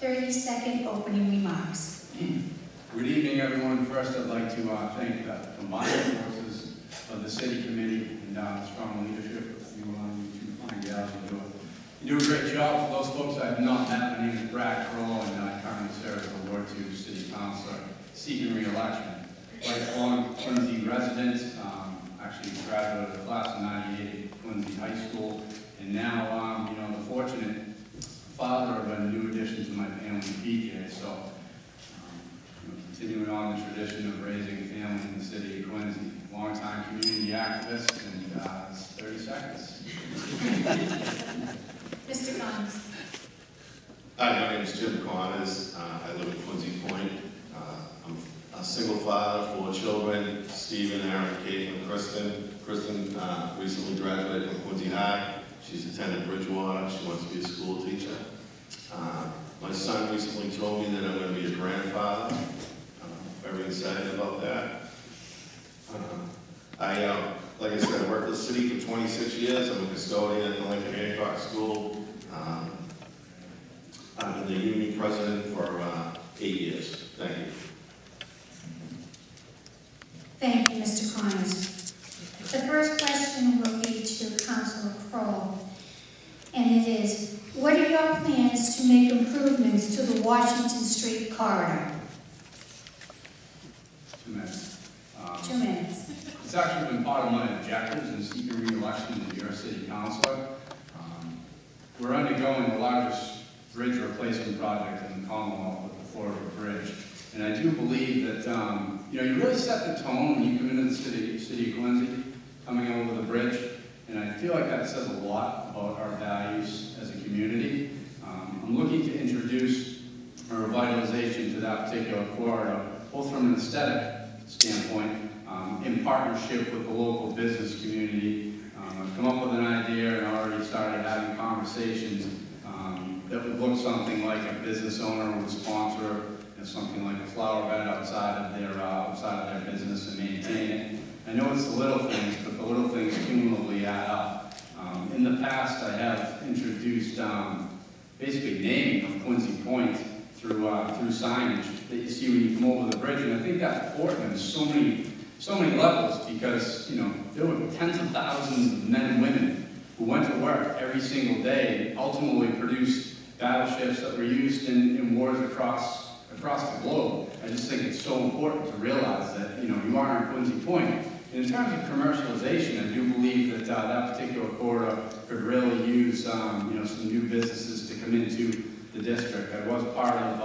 30-second opening remarks. Good evening, everyone. First, I'd like to thank the combined forces of the city committee and the strong leadership of you two fine gals. You do a great job. For those folks I have not met, my name is Croall, and I currently serve as the Ward 2 City Councilor seeking re-election. Lifelong Quincy resident, actually graduated of the class of '98 at Quincy High School, and now the fortunate father of a new addition to my family, PJ. So continuing on the tradition of raising a family in the city of Quincy. Longtime community activist, and it's 30 seconds. Mr. Connors. Hi, my name is Jim Connors. I live in Quincy Point. I'm a single father, 4 children, Stephen, Aaron, Kate, and Kristen. Kristen recently graduated from Quincy High. She's attended Bridgewater. She wants to be a school teacher. My son recently told me that I'm going to be a grandfather. Very excited about that. Like I said, I worked for the city for 26 years. I'm a custodian at the Lincoln Hancock School. I've been the union president for 8 years. Thank you. Thank you, Mr. Connors. The first question will be to Councilor Croall, and it is, what are your plans to make improvements to the Washington Street corridor? 2 minutes. 2 minutes. It's actually been part of my objectives in seeking re-election as your city councilor. We're undergoing the largest bridge replacement project in the Commonwealth with the Florida Bridge. And I do believe that you really set the tone when you come into the city of Quincy, coming over the bridge. And I feel like that says a lot about our values as a community. I'm looking to introduce a revitalization to that particular corridor, both from an aesthetic standpoint, in partnership with the local business community. I've come up with an idea and already started having conversations that would look something like a business owner would sponsor something like a flower bed outside of their business and maintain it. I know it's the little things, but the little things cumulatively add up. In the past, I have introduced basically naming of Quincy Point through signage that you see when you come over the bridge, and I think that's important in so many levels, because there were tens of thousands of men and women who went to work every single day and ultimately produced battleships that were used in wars across the globe. I just think it's so important to realize that you are in Quincy Point. And in terms of commercialization, I do believe that that particular corridor could really use some new businesses to come into the district. I was part of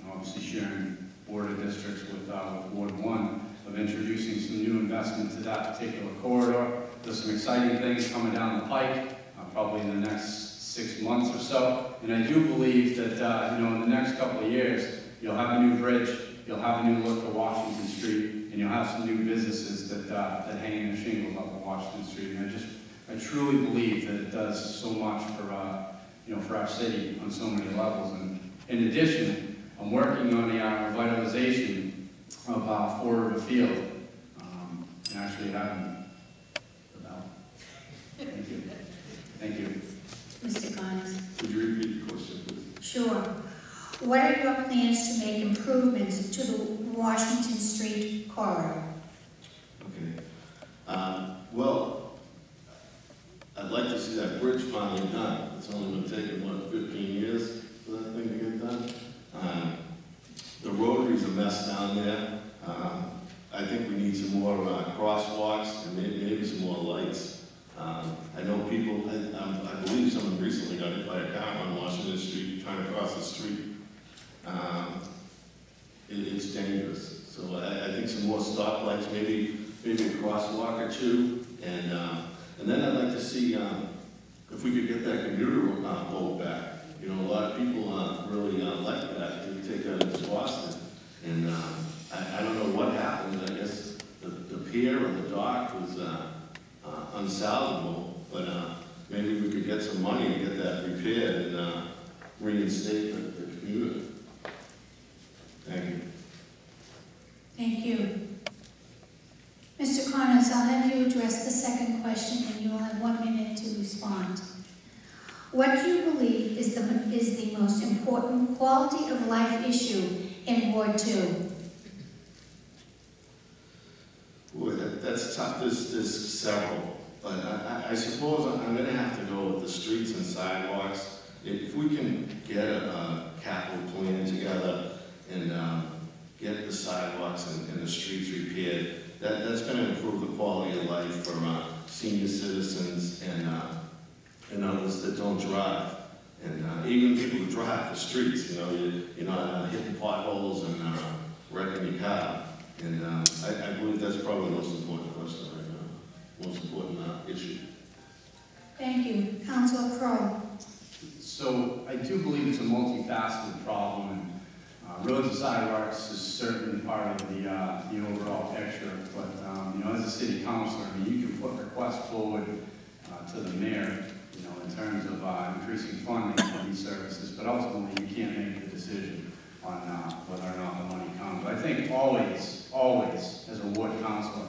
obviously sharing border districts with Ward 1 of introducing some new investment to that particular corridor. There's some exciting things coming down the pike, probably in the next 6 months or so. And I do believe that in the next couple of years, you'll have a new bridge, you'll have a new look to Washington Street, and you'll have some new businesses that hang their shingles up on Washington Street. And I truly believe that it does so much for our city on so many levels. And in addition, I'm working on a revitalization of Fort River Field, and actually having the bell. Thank you. Thank you. Mr. Connors. Could you repeat the question, please? Sure. What are your plans to make improvements to the Washington Street corridor? Okay. Well, I'd like to see that bridge finally done. It's only been taking, 15 years for that thing to get done? The rotary's a mess down there. I think we need some more crosswalks and maybe some more lights. I know people, I believe someone recently got hit by a car on Washington Street trying to cross the street. It's dangerous. So I think some more stoplights, maybe a crosswalk or two, and then I'd like to see if we could get that commuter boat back. A lot of people really like that. They take that into Boston, and I don't know what happened. I guess the pier and the dock was unsalvageable, but maybe we could get some money to get that repaired and reinstate the commuter. Thank you. Thank you. Mr. Connors, I'll have you address the second question, and you will have 1 minute to respond. What do you believe is the most important quality of life issue in Ward 2? Boy, that's tough. There's several. But I suppose I'm going to have to go with the streets and sidewalks. If we can get a capital plan together and get the sidewalks and the streets repaired, that's going to improve the quality of life for senior citizens and others that don't drive. And even people who drive the streets, you're not hitting potholes and wrecking your car. And I believe that's probably the most important question right now, most important issue. Thank you. Councilor Croall. So I do believe it's a multifaceted problem, and roads and sidewalks is certainly part of the overall picture. But as a city councilor, you can put requests forward to the mayor, in terms of increasing funding for these services, but ultimately you can't make the decision on whether or not the money comes. But I think always, as a ward councilor,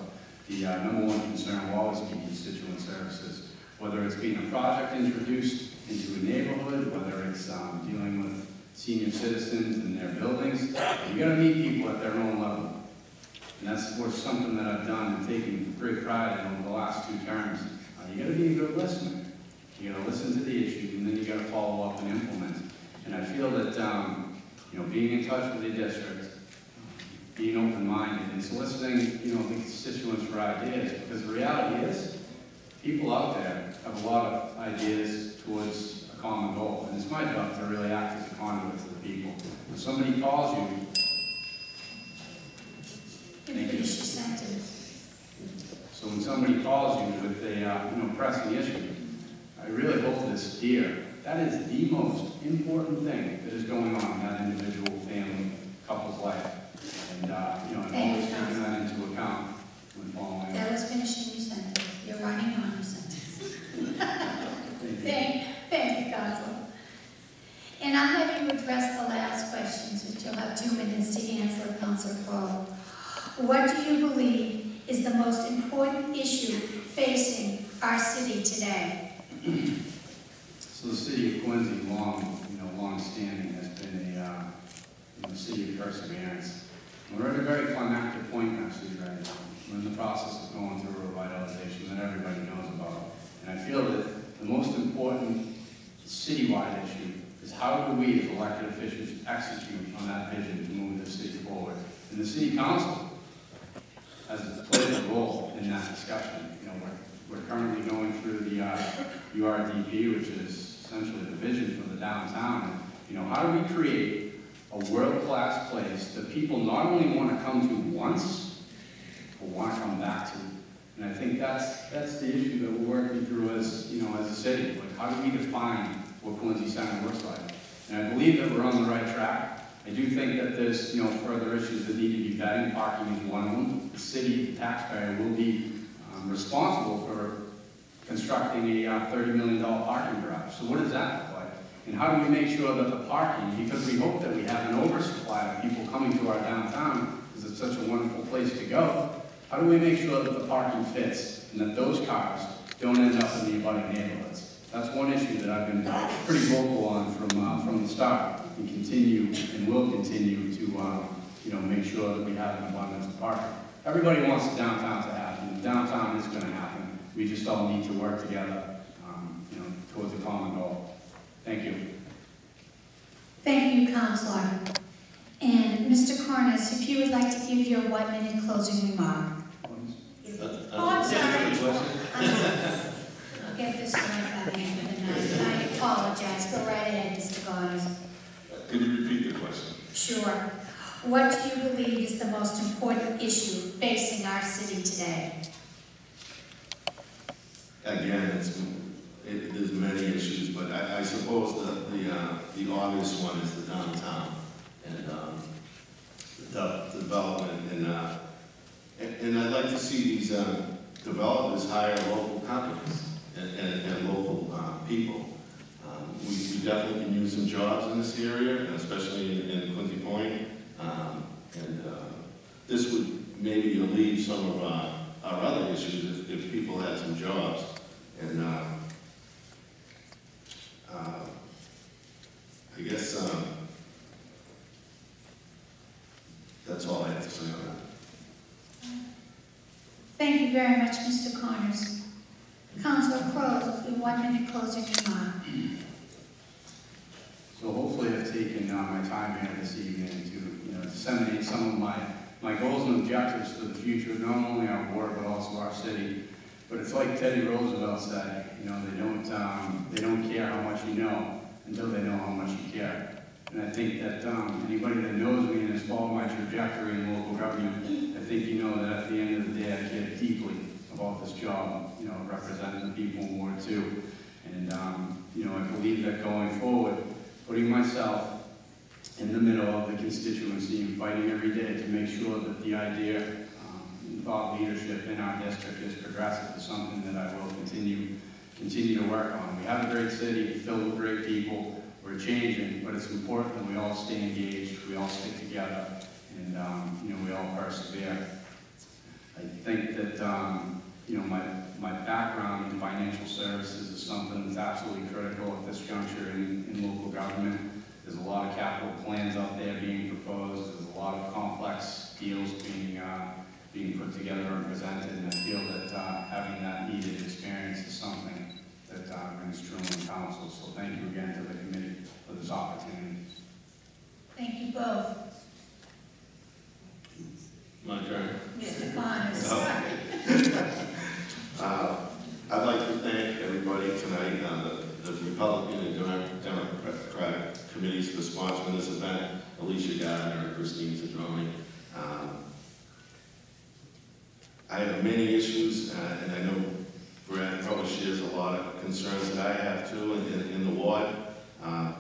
the number one concern will always be constituent services. Whether it's being a project introduced into a neighborhood, whether it's dealing with senior citizens and their buildings, you got to meet people at their own level. And that's something that I've done and taken great pride in over the last 2 terms. You got to be a good listener. You got to listen to the issue, and then you got to follow up and implement. And I feel that being in touch with the district, being open-minded, and soliciting the constituents for ideas, because the reality is, people out there have a lot of ideas towards a common goal, and it's my job to really act as a conduit to the people. When somebody calls you, Finish your sentence. So when somebody calls you with a pressing issue, I really hold this dear. That is the most important thing that is going on in that individual family, couple's life. And I'm always taking that into account when following That up. was finishing your sentence. You're running on your sentence. Thank you, Council. And I'll have you address the last questions, which you'll have 2 minutes to answer, Councilor Croall. What do you believe is the most important issue facing our city today? So the city of Quincy, long-standing, has been a city of perseverance. We're at a very climactic point in our city right now. We're in the process of going through a revitalization that everybody knows about. And I feel that the most important citywide issue is how do we as elected officials execute on that vision to move the city forward. And the city council has played a role in that discussion. We're currently going through the URDP, which is essentially the vision for the downtown. How do we create a world-class place that people not only want to come to once, but want to come back to? And I think that's the issue that we're working through as a city. Like, how do we define what Quincy Center looks like? And I believe that we're on the right track. I do think that there's further issues that need to be vetted. Parking is one of them. The city, the taxpayer, will be responsible for constructing a $30 million parking garage. So what does that look like? And how do we make sure that the parking, because we hope that we have an oversupply of people coming to our downtown, because it's such a wonderful place to go, how do we make sure that the parking fits and that those cars don't end up in the abutting neighborhoods? That's one issue that I've been pretty vocal on from the start, and continue and will continue to make sure that we have an abundance of parking. Everybody wants the downtown to happen. The downtown is going to happen. We just all need to work together, towards a common goal. Thank you. Thank you, Councilor. And Mr. Cornish, if you would like to give your 1-minute closing remark. I'm sorry. I'll get this right by the end of the night. I apologize. Go right ahead, Mr. Cornish. Could you repeat the question? Sure. What do you believe is the most important issue facing our city today? Again, there's many issues, but I suppose the obvious one is the downtown and the development. And I'd like to see these developers hire local companies and local people. We definitely can use some jobs in this area, and especially in Quincy Point. This would maybe alleviate some of our other issues if people had some jobs. And That's all I have to say on that. Thank you very much, Mr. Connors. Councilor Croall, your 1 minute closing remark. So hopefully I've taken my time here this evening to disseminate some of my goals and objectives for the future, not only our ward but also our city. But it's like Teddy Roosevelt said, they don't care how much you know until they know how much you care. And I think that anybody that knows me and has followed my trajectory in local government, I think you know that at the end of the day I care deeply about this job, representing the people in Ward 2. And I believe that going forward, putting myself in the middle of the constituency and fighting every day to make sure that the idea and thought leadership in our district is progressive is something that I will continue to work on. We have a great city filled with great people. We're changing, but it's important that we all stay engaged, we all stick together, and we all persevere. I think that my background in financial services is something that's absolutely critical at this juncture in local government. There's a lot of capital plans out there being proposed. There's a lot of complex deals being put together and presented, and I feel that having that needed experience is something that rings true in council. So thank you again to the committee for this opportunity. Thank you both. My turn. Mr. Connors. I'd like to thank everybody tonight, the Republican and Democratic committees for sponsoring this event, Alicia Gardner and Christine Cedrone. I have many issues, and I know Brad probably shares a lot of concerns that I have too in the ward. I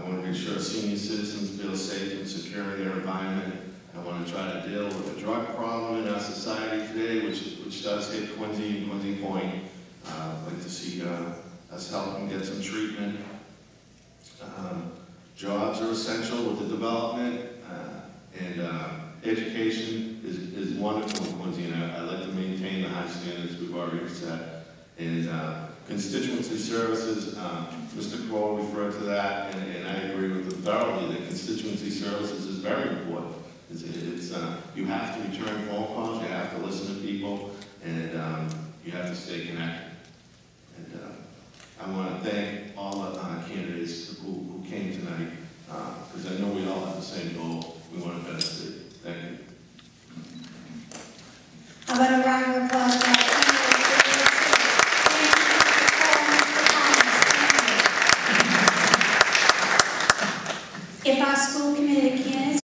want to make sure senior citizens feel safe and secure in their environment. I want to try to deal with the drug problem in our society today, which does hit Quincy and Quincy Point. I'd like to see us help them get some treatment. Jobs are essential with the development, and education is wonderful in Quincy, and I'd like to maintain the high standards we've already set. And constituency services, Mr. Croall referred to that, and I agree with him thoroughly that constituency services is very important. You have to return phone calls, you have to listen to people, and you have to stay connected. And I want to thank all the candidates who came tonight, because I know we all have the same goal. We want a better city. Thank you. How about a round of applause for our candidates? If our school committee candidates